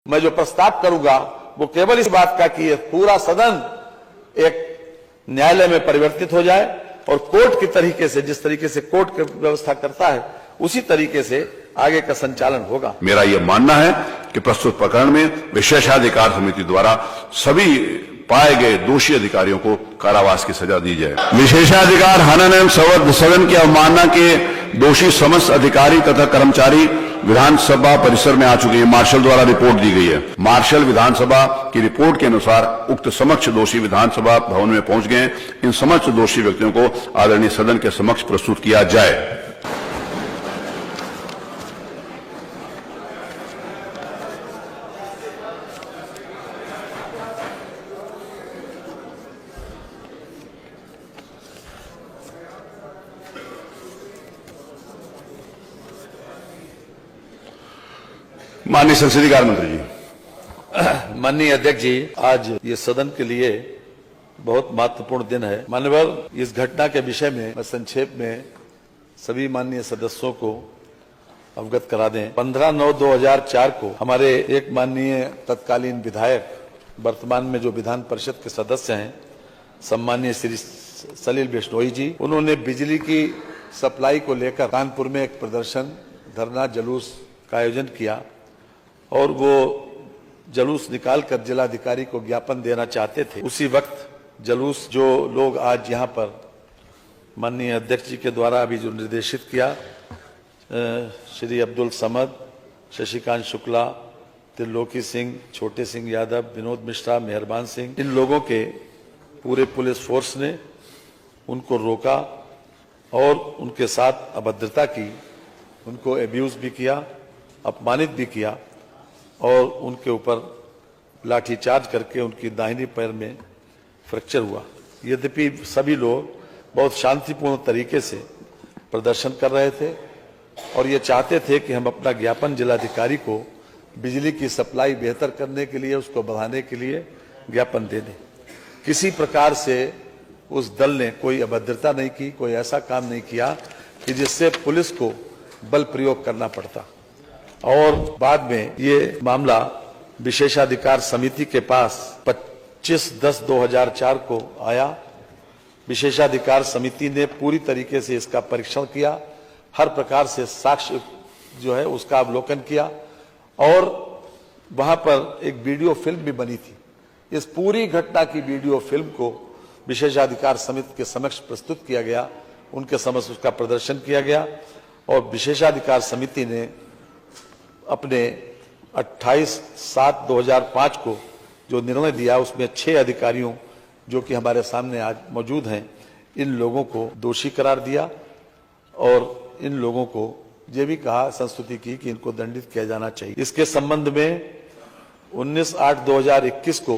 मैं जो प्रस्ताव करूंगा वो केवल इस बात का कि पूरा सदन एक न्यायालय में परिवर्तित हो जाए और कोर्ट की तरीके से, जिस तरीके से कोर्ट की व्यवस्था करता है उसी तरीके से आगे का संचालन होगा। मेरा यह मानना है कि प्रस्तुत प्रकरण में विशेषाधिकार समिति द्वारा सभी पाए गए दोषी अधिकारियों को कारावास की सजा दी जाए। विशेषाधिकार हनन एवं सदन की अवमानना के दोषी समस्त अधिकारी तथा कर्मचारी विधानसभा परिसर में आ चुके हैं। मार्शल द्वारा रिपोर्ट दी गई है। मार्शल विधानसभा की रिपोर्ट के अनुसार उक्त समक्ष दोषी विधानसभा भवन में पहुंच गए। इन समस्त दोषी व्यक्तियों को आदरणीय सदन के समक्ष प्रस्तुत किया जाए। माननीय संसदीय कार्य मंत्री जी। माननीय अध्यक्ष जी, आज ये सदन के लिए बहुत महत्वपूर्ण दिन है। माननीय, इस घटना के विषय में मैं संक्षेप में सभी माननीय सदस्यों को अवगत करा दें। 15/9/2004 को हमारे एक माननीय तत्कालीन विधायक, वर्तमान में जो विधान परिषद के सदस्य हैं, सम्मानीय श्री सलील बिश्नोई जी, उन्होंने बिजली की सप्लाई को लेकर कानपुर में एक प्रदर्शन, धरना, जुलूस का आयोजन किया और वो जुलूस निकालकर जिलाधिकारी को ज्ञापन देना चाहते थे। उसी वक्त जुलूस जो लोग आज यहाँ पर माननीय अध्यक्ष जी के द्वारा अभी जो निर्देशित किया, श्री अब्दुल समद, शशिकांत शुक्ला, त्रिलोकी सिंह, छोटे सिंह यादव, विनोद मिश्रा, मेहरबान सिंह, इन लोगों के पूरे पुलिस फोर्स ने उनको रोका और उनके साथ अभद्रता की, उनको एब्यूज भी किया, अपमानित भी किया और उनके ऊपर लाठीचार्ज करके उनकी दाहिनी पैर में फ्रैक्चर हुआ। यद्यपि सभी लोग बहुत शांतिपूर्ण तरीके से प्रदर्शन कर रहे थे और ये चाहते थे कि हम अपना ज्ञापन जिलाधिकारी को बिजली की सप्लाई बेहतर करने के लिए, उसको बढ़ाने के लिए ज्ञापन दे दें। किसी प्रकार से उस दल ने कोई अभद्रता नहीं की, कोई ऐसा काम नहीं किया कि जिससे पुलिस को बल प्रयोग करना पड़ता। और बाद में ये मामला विशेषाधिकार समिति के पास 25/10/2004 को आया। विशेषाधिकार समिति ने पूरी तरीके से इसका परीक्षण किया, हर प्रकार से साक्ष्य जो है उसका अवलोकन किया और वहां पर एक वीडियो फिल्म भी बनी थी। इस पूरी घटना की वीडियो फिल्म को विशेषाधिकार समिति के समक्ष प्रस्तुत किया गया, उनके समक्ष उसका प्रदर्शन किया गया और विशेषाधिकार समिति ने अपने 28/7/2005 को जो निर्णय दिया उसमें 6 अधिकारियों जो कि हमारे सामने आज मौजूद हैं, इन लोगों को दोषी करार दिया और इन लोगों को ये भी कहा, संस्तुति की कि इनको दंडित किया जाना चाहिए। इसके संबंध में 19/8/2021 को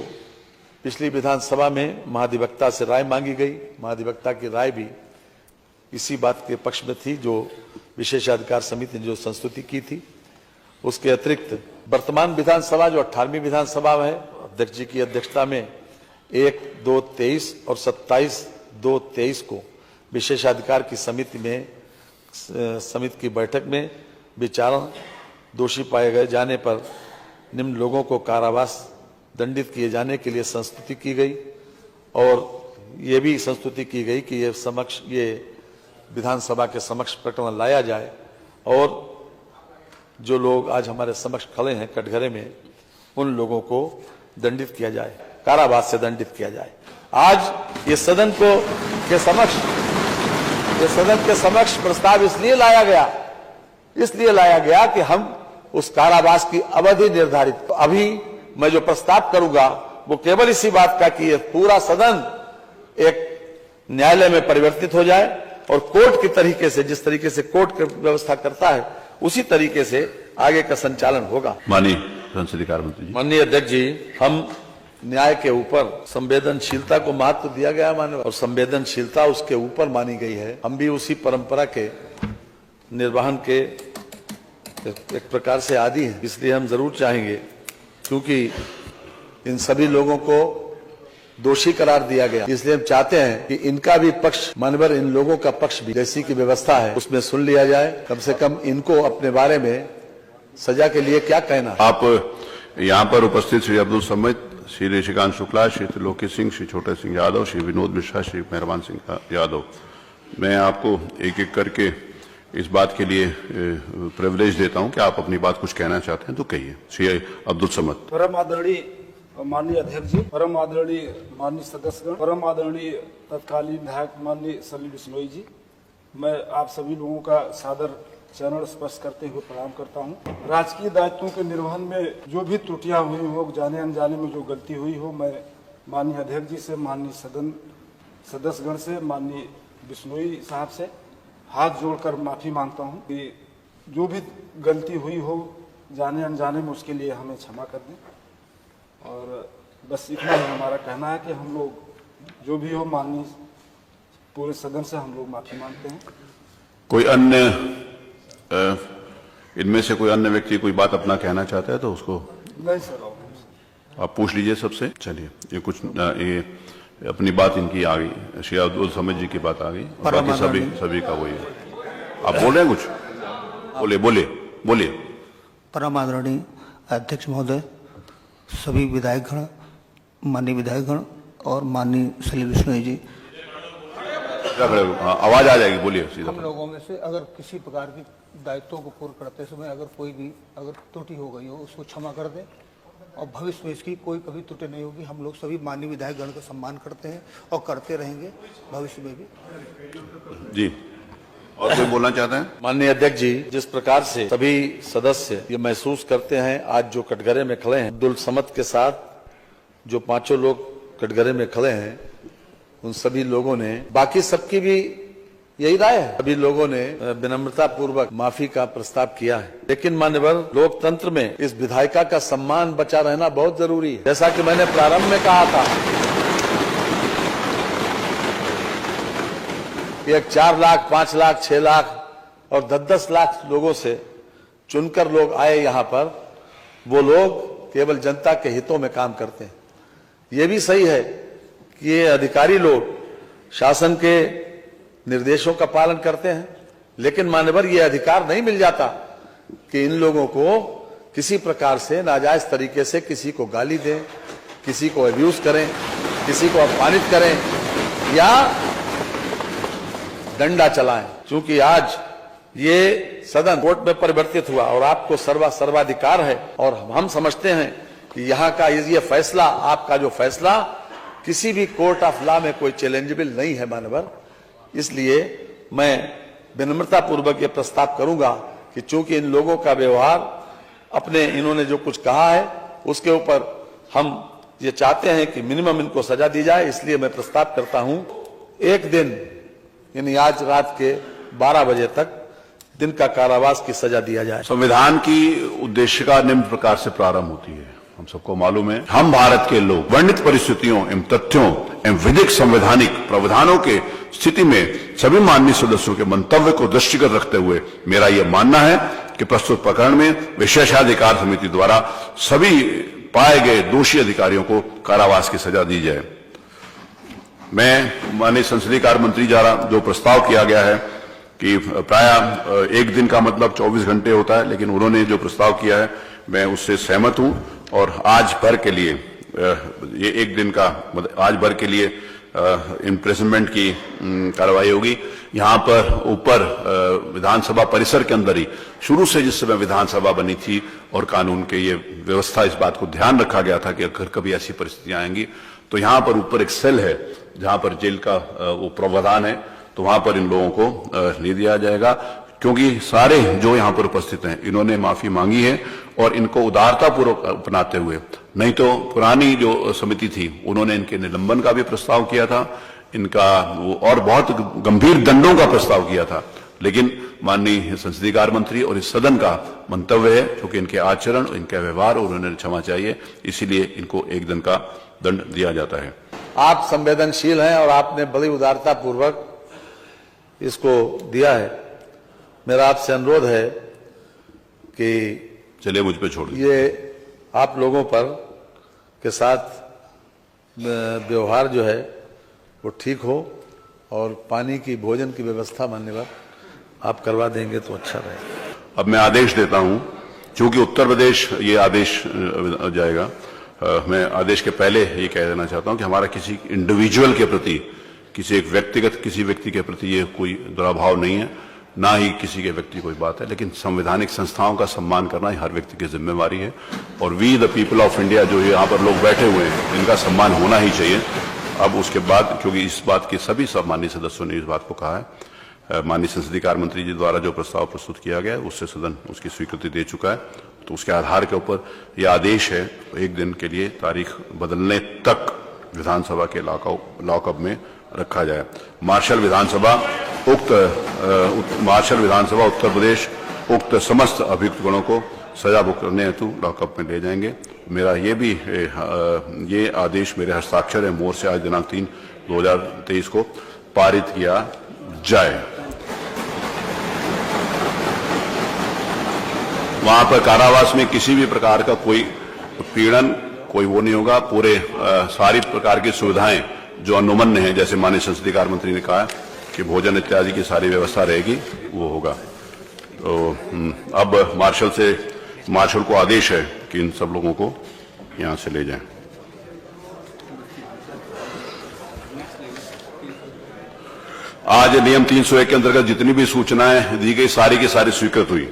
पिछली विधानसभा में महाधिवक्ता से राय मांगी गई। महाधिवक्ता की राय भी इसी बात के पक्ष में थी जो विशेषाधिकार समिति ने जो संस्तुति की थी। उसके अतिरिक्त वर्तमान विधानसभा जो 18वीं विधानसभा है, अध्यक्ष जी की अध्यक्षता में 1/2/23 और 27/2/23 को विशेषाधिकार की समिति की बैठक में विचारण दोषी पाए गए जाने पर निम्न लोगों को कारावास दंडित किए जाने के लिए संस्तुति की गई और ये भी संस्तुति की गई कि ये विधानसभा के समक्ष प्रकरण लाया जाए और जो लोग आज हमारे समक्ष खड़े हैं कटघरे में, उन लोगों को दंडित किया जाए, कारावास से दंडित किया जाए। आज ये सदन के समक्ष प्रस्ताव इसलिए लाया गया कि हम उस कारावास की अवधि निर्धारित, अभी मैं जो प्रस्ताव करूंगा वो केवल इसी बात का कि पूरा सदन एक न्यायालय में परिवर्तित हो जाए और कोर्ट की तरीके से, जिस तरीके से कोर्ट की व्यवस्था करता है उसी तरीके से आगे का संचालन होगा। माननीय संसदीय कार्य मंत्री जी। माननीय अध्यक्ष जी, हम न्याय के ऊपर संवेदनशीलता को महत्व दिया गया माननीय, और संवेदनशीलता उसके ऊपर मानी गई है। हम भी उसी परंपरा के निर्वहन के एक प्रकार से आदी हैं, इसलिए हम जरूर चाहेंगे, क्योंकि इन सभी लोगों को दोषी करार दिया गया, इसलिए हम चाहते हैं कि इनका भी पक्ष, मानवर इन लोगों का पक्ष भी जैसी की व्यवस्था है उसमें सुन लिया जाए। कम से कम इनको अपने बारे में सजा के लिए क्या कहना है। आप यहाँ पर उपस्थित श्री अब्दुल समद, श्री ऋषिकांत शुक्ला, श्री त्रिलोकी सिंह, श्री छोटे सिंह यादव, श्री विनोद मिश्रा, श्री मेहरबान सिंह यादव, मैं आपको एक एक करके इस बात के लिए प्रिविलेज देता हूं कि आप अपनी बात कुछ कहना चाहते हैं तो कहिए। श्री अब्दुल समद। परम आदरणीय माननीय अध्यक्ष जी, परम आदरणीय माननीय सदस्यगण, परम आदरणीय तत्कालीन विधायक माननीय सलीम बिश्नोई जी, मैं आप सभी लोगों का सादर चरण स्पर्श करते हुए प्रणाम करता हूं। राजकीय दायित्वों के निर्वहन में जो भी त्रुटियां हुई हो, जाने अनजाने में जो गलती हुई हो, मैं माननीय अध्यक्ष जी से, माननीय सदन सदस्यगण से, माननीय बिश्नोई साहब से हाथ जोड़कर माफी मांगता हूं कि जो भी गलती हुई हो जाने अनजाने में, उसके लिए हमें क्षमा कर दें। और बस इतना ही हमारा कहना है कि हम लोग जो भी हो, माननीय पूरे सदन से हम लोग माफी मांगते हैं। कोई अन्य इनमें से कोई अन्य व्यक्ति कोई बात अपना कहना चाहता है तो उसको नहीं सर, आप पूछ लीजिए सबसे। चलिए, ये कुछ ये अपनी बात इनकी आ गई, श्री अब्दुल समद जी की बात आ गई, बाकी सभी का वही है। आप बोल रहे हैं कुछ? बोलिए। परम आदरणीय अध्यक्ष महोदय, सभी विधायकगण, माननीय विधायकगण और माननीय सलीम बिश्नोई जी, आवाज आ जाएगी, बोलिए सीधा। हम लोगों में से अगर किसी प्रकार की दायित्वों को पूर्ण करते समय अगर कोई भी त्रुटि हो गई हो, उसको क्षमा कर दें और भविष्य में इसकी कोई कभी त्रुटि नहीं होगी। हम लोग सभी माननीय विधायकगण का सम्मान करते हैं और करते रहेंगे भविष्य में भी। जी, और कोई बोलना चाहते हैं? माननीय अध्यक्ष जी, जिस प्रकार से सभी सदस्य ये महसूस करते हैं, आज जो कटघरे में खड़े हैं, अब्दुल समद के साथ जो पांचों लोग कटघरे में खड़े हैं, उन सभी लोगों ने, बाकी सबकी भी यही राय है, सभी लोगों ने विनम्रता पूर्वक माफी का प्रस्ताव किया है। लेकिन मान्यवर, लोकतंत्र में इस विधायिका का सम्मान बचा रहना बहुत जरूरी है। जैसा कि मैंने प्रारंभ में कहा था कि एक 4 लाख, 5 लाख, 6 लाख और 10-10 लाख लोगों से चुनकर लोग आए यहाँ पर, वो लोग केवल जनता के हितों में काम करते हैं। ये भी सही है कि ये अधिकारी लोग शासन के निर्देशों का पालन करते हैं, लेकिन मान्यवर, ये अधिकार नहीं मिल जाता कि इन लोगों को किसी प्रकार से नाजायज तरीके से किसी को गाली दें, किसी को अब्यूज करें, किसी को अपमानित करें या डंडा चलाएं। क्योंकि आज ये सदन कोर्ट में परिवर्तित हुआ और आपको सर्वाधिकार है, और हम समझते हैं कि यहाँ का ये फैसला, आपका जो फैसला किसी भी कोर्ट ऑफ लॉ में कोई चैलेंजेबल नहीं है मानवर। इसलिए मैं विनम्रता पूर्वक ये प्रस्ताव करूंगा कि चूंकि इन लोगों का व्यवहार, अपने इन्होंने जो कुछ कहा है उसके ऊपर हम ये चाहते हैं कि मिनिमम इनको सजा दी जाए, इसलिए मैं प्रस्ताव करता हूं 1 दिन, यानी आज रात के 12 बजे तक दिन का कारावास की सजा दिया जाए। संविधान की उद्देशिका निम्न प्रकार से प्रारंभ होती है। हम सबको मालूम है, हम भारत के लोग वर्णित परिस्थितियों एवं तथ्यों एवं विधिक संवैधानिक प्रावधानों के स्थिति में सभी माननीय सदस्यों के मंतव्य को दृष्टिगत रखते हुए मेरा यह मानना है कि प्रस्तुत प्रकरण में विशेषाधिकार समिति द्वारा सभी पाए गए दोषी अधिकारियों को कारावास की सजा दी जाए। मैं माननीय संसदीय कार्य मंत्री द्वारा जो प्रस्ताव किया गया है कि प्राय 1 दिन का मतलब 24 घंटे होता है, लेकिन उन्होंने जो प्रस्ताव किया है मैं उससे सहमत हूं और आज भर के लिए ये 1 दिन का आज भर के लिए इम्प्रिजनमेंट की कार्रवाई होगी। यहाँ पर ऊपर विधानसभा परिसर के अंदर ही शुरू से जिस समय विधानसभा बनी थी और कानून के ये व्यवस्था, इस बात को ध्यान रखा गया था कि अगर कभी ऐसी परिस्थितियां आएंगी तो यहाँ पर ऊपर एक सेल है जहाँ पर जेल का वो प्रावधान है, तो वहां पर इन लोगों को ले दिया जाएगा। क्योंकि सारे जो यहाँ पर उपस्थित हैं इन्होंने माफी मांगी है और इनको उदारता पूर्वक अपनाते हुए, नहीं तो पुरानी जो समिति थी उन्होंने इनके निलंबन का भी प्रस्ताव किया था, इनका वो और बहुत गंभीर दंडों का प्रस्ताव किया था। लेकिन माननीय संसदीय कार्य मंत्री और इस सदन का मंतव्य है क्योंकि इनके आचरण, इनके व्यवहार और उन्हें क्षमा चाहिए, इसीलिए इनको 1 दिन का दंड दिया जाता है। आप संवेदनशील हैं और आपने बड़ी उदारता पूर्वक इसको दिया है। मेरा आपसे अनुरोध है कि चलिए मुझ पे छोड़ दीजिए। ये आप लोगों पर के साथ व्यवहार जो है वो ठीक हो और पानी की, भोजन की व्यवस्था मान्यवर आप करवा देंगे तो अच्छा रहेगा। अब मैं आदेश देता हूं चूंकि उत्तर प्रदेश ये आदेश जाएगा, मैं आदेश के पहले ये कह देना चाहता हूं कि हमारा किसी इंडिविजुअल के प्रति, किसी एक व्यक्तिगत किसी व्यक्ति के प्रति ये कोई दुराभाव नहीं है, ना ही किसी के व्यक्ति कोई बात है, लेकिन संवैधानिक संस्थाओं का सम्मान करना ही हर व्यक्ति की जिम्मेवारी है। और we the people of India जो यहाँ पर लोग बैठे हुए हैं, इनका सम्मान होना ही चाहिए। अब उसके बाद, क्योंकि इस बात की सभी माननीय सदस्यों ने इस बात को कहा है, माननीय संसदीय कार्य मंत्री जी द्वारा जो प्रस्ताव प्रस्तुत किया गया है उससे सदन उसकी स्वीकृति दे चुका है, तो उसके आधार के ऊपर यह आदेश है एक दिन के लिए तारीख बदलने तक विधानसभा के लॉकअप में रखा जाए। मार्शल विधानसभा उत्तर प्रदेश उक्त समस्त अभियुक्त गणों को सजा भुगतने हेतु लॉकअप में ले जाएंगे। मेरा ये आदेश मेरे हस्ताक्षर है मोर से आज दिनांक 3/2023 को पारित किया जाए। वहां पर कारावास में किसी भी प्रकार का कोई उत्पीड़न, कोई वो नहीं होगा। पूरे सारी प्रकार की सुविधाएं जो अनुमन्य है, जैसे माननीय संसदीय कार्य मंत्री ने कहा कि भोजन इत्यादि की सारी व्यवस्था रहेगी, वो होगा। तो अब मार्शल को आदेश है कि इन सब लोगों को यहां से ले जाएं। आज नियम 301 के अंतर्गत जितनी भी सूचनाएं दी गई सारी की सारी स्वीकृत हुई।